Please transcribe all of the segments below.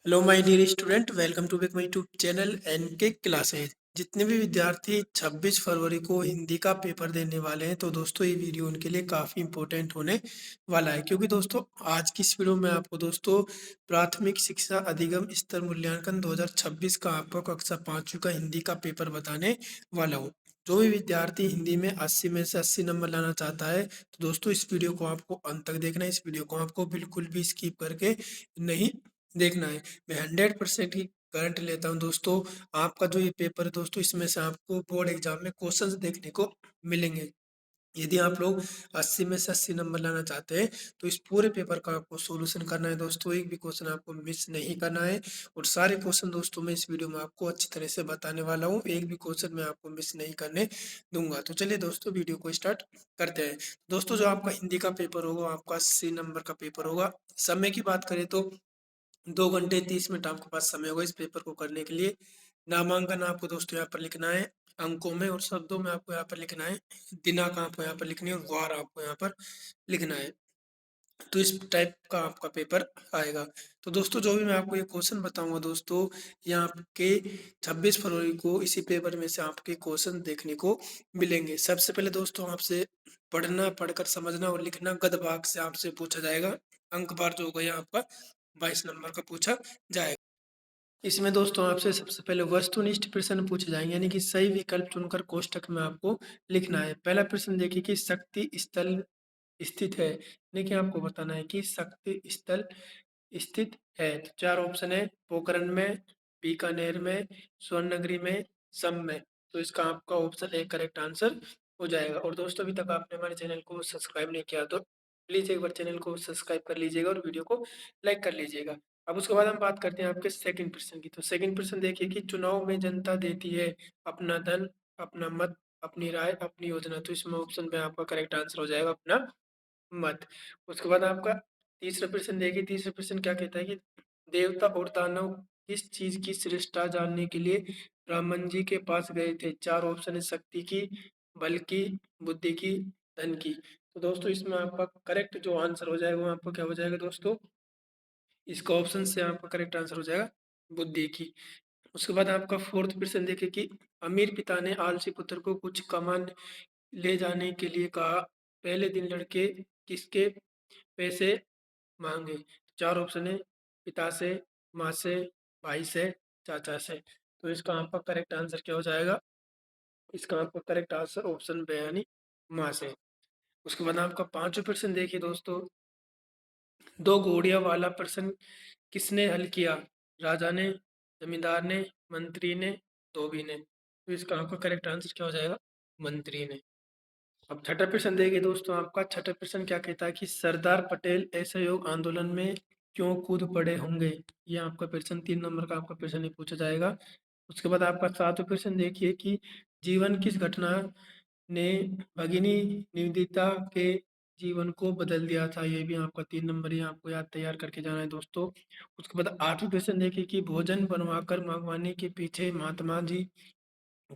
Hello my dear student, welcome to back my YouTube channel NK classes. जितने भी विद्यार्थी 26 फरवरी को हिंदी का पेपर देने वाले हैं तो दोस्तों ये वीडियो उनके लिए काफ़ी इंपॉर्टेंट होने वाला है, क्योंकि दोस्तों आज की इस वीडियो में आपको दोस्तों प्राथमिक शिक्षा अधिगम स्तर मूल्यांकन 2026 का आपको कक्षा 5वीं का हिंदी का पेपर बताने वाला हूँ। जो भी विद्यार्थी हिंदी में 80 में से 80 नंबर लाना चाहता है तो दोस्तों इस वीडियो को आपको अंत तक देखना है। इस वीडियो को आपको बिल्कुल भी स्किप करके नहीं देखना है। मैं 100% की गारंटी लेता हूँ दोस्तों, आपका जो ये पेपर है दोस्तों इसमें से आपको बोर्ड एग्जाम में क्वेश्चंस देखने को मिलेंगे। यदि आप लोग 80 में से 80 नंबर लाना चाहते हैं तो इस पूरे पेपर का आपको सॉल्यूशन करना है दोस्तों। एक भी क्वेश्चन आपको मिस नहीं करना है और सारे क्वेश्चन दोस्तों मैं इस वीडियो में आपको अच्छी तरह से बताने वाला हूँ। एक भी क्वेश्चन मैं आपको मिस नहीं करने दूंगा। तो चलिए दोस्तों वीडियो को स्टार्ट करते हैं। दोस्तों जो आपका हिंदी का पेपर होगा आपका 80 नंबर का पेपर होगा। समय की बात करें तो 2 घंटे 30 मिनट आपके पास समय होगा इस पेपर को करने के लिए। नामांकन आपको दोस्तों यहाँ पर लिखना है अंकों में, और शब्दों में आपको यहाँ पर लिखना है। दिनांक आपको यहाँ पर लिखनी है और वार आपको यहाँ पर लिखना है। तो इस टाइप का आपका पेपर आएगा। तो दोस्तों जो भी मैं आपको ये क्वेश्चन बताऊंगा दोस्तों, यहाँ के 26 फरवरी को इसी पेपर में से आपके क्वेश्चन देखने को मिलेंगे। सबसे पहले दोस्तों आपसे पढ़ना, पढ़कर समझना और लिखना गद्य भाग से आपसे पूछा जाएगा। अंक बार जो होगा यहाँ आपका 22 नंबर का पूछा जाएगा। इसमें दोस्तों आपसे सबसे पहले वस्तुनिष्ठ प्रश्न पूछे जाएंगे, यानी कि सही विकल्प चुनकर कोष्टक में आपको लिखना है। पहला प्रश्न देखिए कि शक्ति स्थल स्थित है, देखिए आपको बताना है कि शक्ति स्थल स्थित है। तो 4 ऑप्शन है, पोखरण में, बीकानेर में, स्वर्णनगरी में, सम में। तो इसका आपका ऑप्शन ए करेक्ट आंसर हो जाएगा। और दोस्तों अभी तक आपने हमारे चैनल को सब्सक्राइब नहीं किया तो प्लीज़ एक बार चैनल को सब्सक्राइब कर लीजिएगा और वीडियो को लाइक कर लीजिएगा। अब उसके बाद हम बात करते हैं आपके सेकंड प्रश्न की। तो सेकंड प्रश्न देखिए कि चुनाव में जनता देती है अपना धन, अपना मत, अपनी राय, अपनी योजना। तो इसमें ऑप्शन में आपका करेक्ट आंसर हो जाएगा अपना मत। उसके बाद आपका तीसरा प्रश्न देखिए, तीसरा प्रश्न क्या कहता है कि देवता और दानव किस चीज की श्रेष्ठता जानने के लिए ब्राह्मण जी के पास गए थे। 4 ऑप्शन है, शक्ति की, बल की, बुद्धि की, धन की। तो दोस्तों इसमें आपका करेक्ट जो आंसर हो जाएगा वो आपका क्या हो जाएगा दोस्तों, इसका ऑप्शन से आपका करेक्ट आंसर हो जाएगा बुद्धि की। उसके बाद आपका फोर्थ प्रश्न देखिए कि अमीर पिता ने आलसी पुत्र को कुछ कमान ले जाने के लिए कहा। पहले दिन लड़के किसके पैसे मांगे। 4 ऑप्शन है, पिता से, माँ से, भाई से, चाचा से। तो इसका आपका करेक्ट आंसर क्या हो जाएगा, इसका आपका करेक्ट आंसर ऑप्शन बे यानी माँ से। उसके बाद आपका पांचवा प्रश्न देखिए दोस्तों, दो घोड़िया वाला प्रश्न किसने हल किया। राजा ने, जमींदार ने, मंत्री ने, धोबी ने। तो इसका आपका करेक्ट आंसर क्या हो जाएगा, मंत्री ने। अब छठा प्रश्न देखिए दोस्तों, आपका छठा प्रश्न क्या कहता है कि सरदार पटेल असहयोग आंदोलन में क्यों कूद पड़े होंगे। ये आपका प्रश्न 3 नंबर का आपका प्रश्न ये पूछा जाएगा। उसके बाद आपका सातवां प्रश्न देखिए कि जीवन किस घटना ने भगिनी निवेदिता के जीवन को बदल दिया था। ये भी आपका 3 नंबर ही आपको याद तैयार करके जाना है दोस्तों। उसके बाद आठवीं प्रश्न देखिए कि भोजन बनवाकर मंगवाने के पीछे महात्मा जी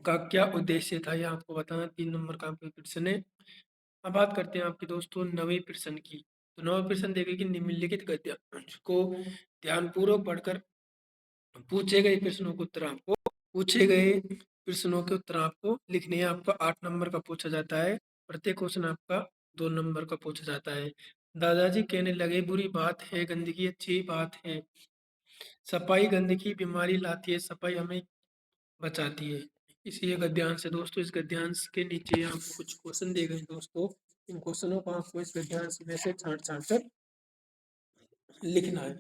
का क्या उद्देश्य था। यह आपको बताना 3 नंबर का आपका प्रश्न है। अब बात करते हैं आपके दोस्तों नवे प्रश्न की। तो नवा प्रश्न देखिए कि निम्नलिखित गद्य को ध्यानपूर्वक पढ़कर पूछे गए प्रश्नों के उत्तर आपको पूछे गए प्रश्नों के उत्तर आपको लिखने हैं। आपका 8 नंबर का पूछा जाता है। प्रत्येक क्वेश्चन आपका 2 नंबर का पूछा जाता है। दादाजी कहने लगे बुरी बात है गंदगी, अच्छी बात है सफाई, गंदगी बीमारी लाती है, सफाई हमें बचाती है। इसी ये गद्यांश है दोस्तों। इस गद्यांश के नीचे आपको कुछ क्वेश्चन दिए गए हैं दोस्तों। इन क्वेश्चनों को आपको इस गद्यांश में से छांट छांट कर लिखना है।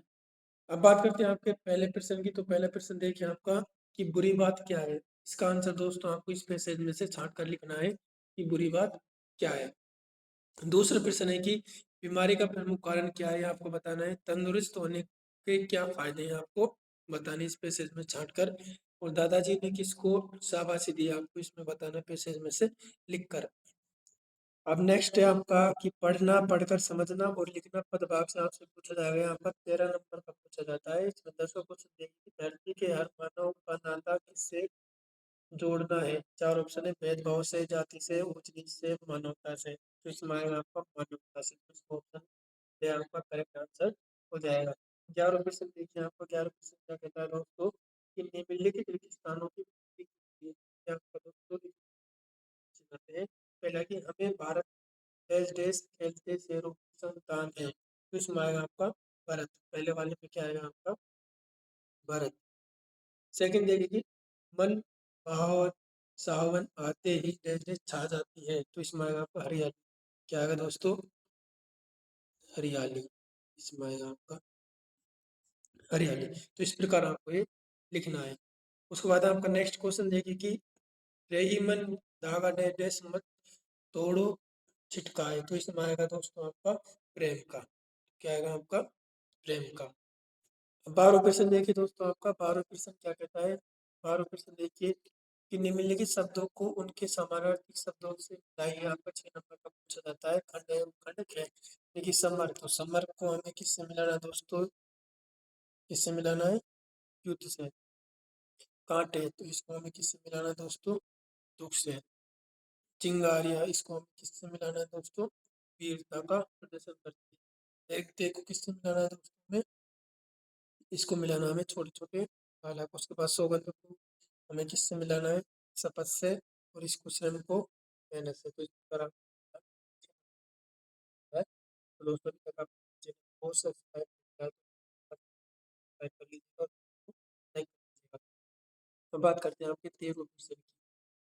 अब बात करते हैं आपके पहले प्रश्न की। तो पहला प्रश्न देखिए आपका कि बुरी बात क्या है। इसका आंसर दोस्तों आपको इस पैसेज में से छांट कर लिखना है कि बुरी बात क्या है। दूसरा प्रश्न है कि बीमारी का प्रमुख कारण क्या है, आपको बताना है। तंदुरुस्त होने के क्या फायदे हैं, आपको बताने इस पैसेज में छांट कर। और दादाजी ने किसको शाबाशी दी, आपको इसमें बताना पैसेज में से लिख कर। अब नेक्स्ट है आपका कि पढ़ना, पढ़कर समझना और लिखना पद भाग से आपसे पूछा जाएगा। यहाँ पर 13 नंबर का पूछा जाता है। इसमें 10 क्वेश्चन देखिए, धरती के हर मानव का नाता किससे जोड़ना है। 4 ऑप्शन है, भेदभाव से, जाति से, ऊंच नीच से, मानवता से। तो इसमें आएगा आपका मानवता से। तो इसका ऑप्शन आपका करेक्ट आंसर हो जाएगा। 11% देखिए आपका 11% क्या कहता है दोस्तों कि निम्नलिखित स्थानों की पूर्ति की क्या आपका दोस्तों जाते हैं। पहला कि हमें भारत देश देश खेलते शेरों की संतान है, तो इसमें आएगा आपका भारत। पहले वाले में क्या आएगा आपका भारत। सेकंड देखिए कि मन भावन सावन आते ही देश देश छा जाती है, तो इसमें आएगा आपका हरियाली। क्या आएगा दोस्तों हरियाली। इसमें आएगा आपका हरियाली। तो इस प्रकार आपको ये लिखना है। उसके बाद आपका नेक्स्ट क्वेश्चन देखिए कि रही मन धागा डैश डैश मत तोड़ो छिटकाए, तो इसमें आएगा दोस्तों आपका प्रेम का। क्या आएगा आपका प्रेम का। 12 क्वेश्चन देखिए दोस्तों आपका 12 क्वेश्चन क्या कहता है। 12 क्वेश्चन देखिए कि निम्नलिखित शब्दों को उनके समानार्थी शब्दों से मिलाइए। आपका 6 नंबर का पूछा जाता है। खंड एवं खंड है। देखिए समर, तो समर को हमें किससे मिलाना है दोस्तों, किससे मिलाना है युद्ध से। कांटे, तो इसको हमें किससे मिलाना है दोस्तों दुख से। चिंगारियां, इसको हमें किससे मिलाना है दोस्तों वीरता का प्रदर्शन करती है। एक देखो किससे मिलाना है दोस्तों में, इसको मिलाना हमें छोटे छोटे बालक। उसके बाद सौगंध को हमें किससे मिलाना है शपथ से, और इसको स्वयं को मेहनत से। तो इस तरह है। तो दोस्तों अभी तक आप चैनल को सब्सक्राइब कर लीजिएगा और लाइक कर लीजिएगा। तो बात करते हैं आपके 13% की।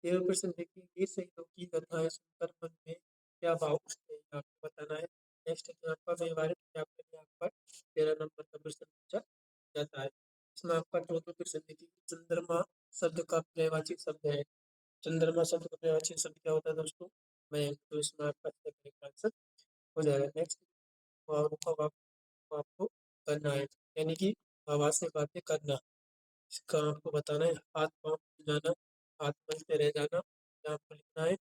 13% देखिए ये शहीदों की कथाएं सुनकर मन में क्या भाव उठते हैं आपको बताना है। नेक्स्ट है कि आपका व्यवहारिक व्याकरण में आपका 13 नंबर का प्रश्न पूछा जाता है। इसमें आपका 14% देखिए चंद्रमा शब्द का पर्यायवाची शब्द है। चंद्रमा शब्द का पर्यायवाची शब्द क्या होता है दोस्तों मैं, तो इसमें आपका करेक्ट आंसर हो जाएगा। नेक्स्ट मुहावरों का वाक्य आपको करना है, यानी कि आवाज से बातें करना। इसका आपको बताना है हाथ पाँव फूल जाना, हाथ मलते रह जाना, क्या आपको लिखना है।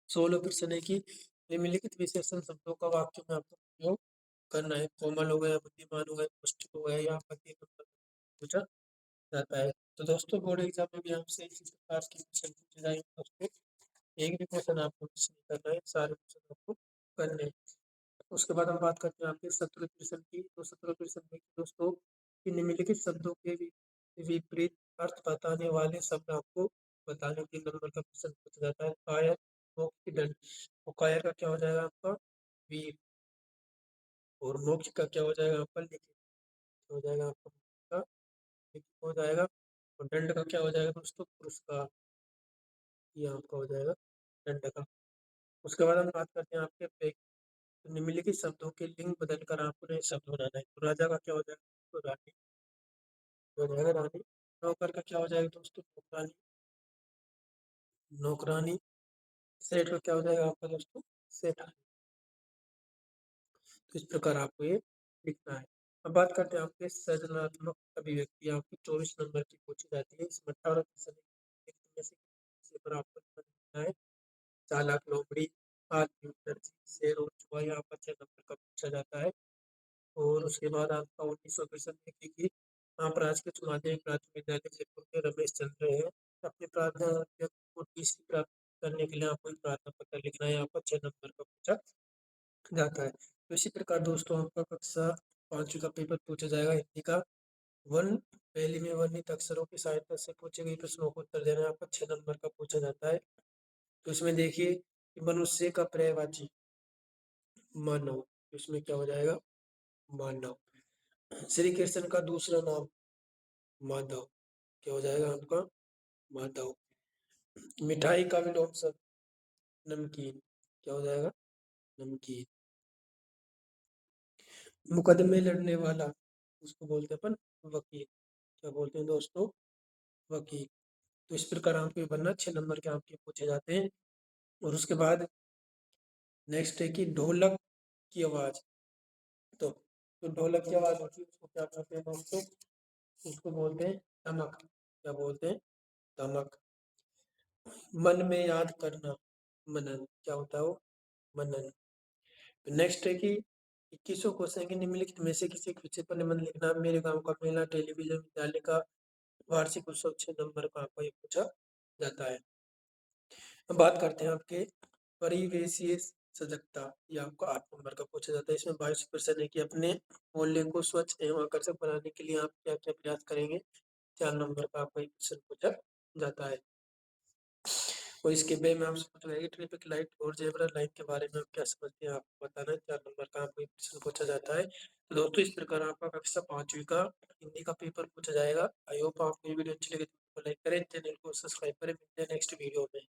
16% है कि निम्नलिखित विशेषण शब्दों का वाक्य में आपको उपयोग करना है। कोमल हो गया, बुद्धिमान हो गया, पुष्ट हो गया, या आपका 3 नंबर पूछा जाता है। तो दोस्तों बोर्ड एग्जाम में भी आपसे इसी प्रकार के क्वेश्चन पूछे जाएंगे दोस्तों। एक भी क्वेश्चन आपको मिस नहीं करना है, सारे क्वेश्चन आपको करने हैं। उसके बाद हम बात करते हैं आपके 17% की। तो 17% में दोस्तों कि निम्नलिखित शब्दों के विपरीत अर्थ बताने वाले शब्द आपको बताने के नंबर का क्वेश्चन पूछा जाता है। कायर, मोक्ष, दंड। तो कायर का क्या हो जाएगा आपका वीर, और मोक्ष का क्या हो जाएगा आपका लिखित हो जाएगा आपका मोक्ष का लिखित हो जाएगा, और दंड का क्या हो जाएगा दोस्तों पुरस्कार, ये आपका हो जाएगा दंड का। उसके बाद हम बात करते हैं आपके तो निम्नलिखित शब्दों के लिंग बदल कर आपको नए शब्द बनाना है। तो राजा का क्या हो जाएगा तो रानी हो जाएगा रानी। नौकर का क्या हो जाएगा दोस्तों नौकरानी, नौकरानी। सेठ का क्या हो जाएगा आपका दोस्तों सेठानी। तो इस प्रकार आपको ये लिखना है। अब बात करते हैं आपके सृजनात्मक अभिव्यक्ति। आपकी 24 नंबर की पूछी जाती है। इसमें 18% में से किसी पर आपको लिखना है। चालाक, लोमड़ी, आदमी, दर्जी, शेर और चूहा, यहाँ पर 6 नंबर का पूछा जाता है। और उसके बाद आपका 19% देखिए कि महाराज के माध्यमिक प्राथमिक विद्यालय जयपुर के रमेश चंद्र है। अपनी प्रार्थना को टीसी प्राप्त करने के लिए आपको एक प्रार्थना पत्र लिखना है। यहाँ पर 6 नंबर का पूछा जाता है। तो इसी प्रकार दोस्तों आपका कक्षा 5वीं का पेपर पूछा जाएगा हिंदी का। वन पहली में वर्णित अक्षरों की सहायता से पूछे गए प्रश्नों को उत्तर देना आपका 6 नंबर का पूछा जाता है। तो इसमें देखिए कि मनुष्य का पर्यायवाची मानव, तो इसमें क्या हो जाएगा मानव। श्री कृष्ण का दूसरा नाम माधव, क्या हो जाएगा आपका माधव। मिठाई का विलोम शब्द नमकीन, क्या हो जाएगा नमकीन। मुकदमे लड़ने वाला उसको बोलते हैं अपन वकील, क्या बोलते हैं दोस्तों वकील। तो इस प्रकार आपके बनना 6 नंबर के आपके पूछे जाते हैं। और उसके बाद नेक्स्ट है कि ढोलक की आवाज। तो ढोलक की आवाज होती है उसको क्या कहते हैं दोस्तों, उसको बोलते हैं दमक, क्या बोलते हैं दमक। मन में याद करना मनन, क्या होता है वो मनन। नेक्स्ट है कि 21वां क्वेश्चन है कि निम्नलिखित में से किसी एक विषय पर निबंध लिखना। मेरे गांव का मेला टेलीविजन विद्यालय का वार्षिक उत्सव 6 नंबर का आपको ये पूछा जाता है। अब बात करते हैं आपके परिवेशीय सजगता, ये आपको 8 नंबर का पूछा जाता है। इसमें 22 प्रश्न है कि अपने मोहल्ले को स्वच्छ एवं आकर्षक बनाने के लिए आप क्या-क्या प्रयास करेंगे? 4 नंबर का आपको ये प्रश्न पूछा जाता है। और इसके वे में आपसे पूछा जाएगा ट्रैफिक लाइट और ज़ेब्रा लाइन के बारे में आप क्या समझते हैं? आपको बताना है। 4 नंबर का आपको ये प्रश्न पूछा जाता है। तो दोस्तों इस प्रकार आपका कक्षा 5वीं का हिंदी का पेपर पूछा जाएगा। आई होप आपको ये वीडियो अच्छी लगी तो लाइक करें, चैनल को सब्सक्राइब करें। मिलते हैं नेक्स्ट वीडियो में।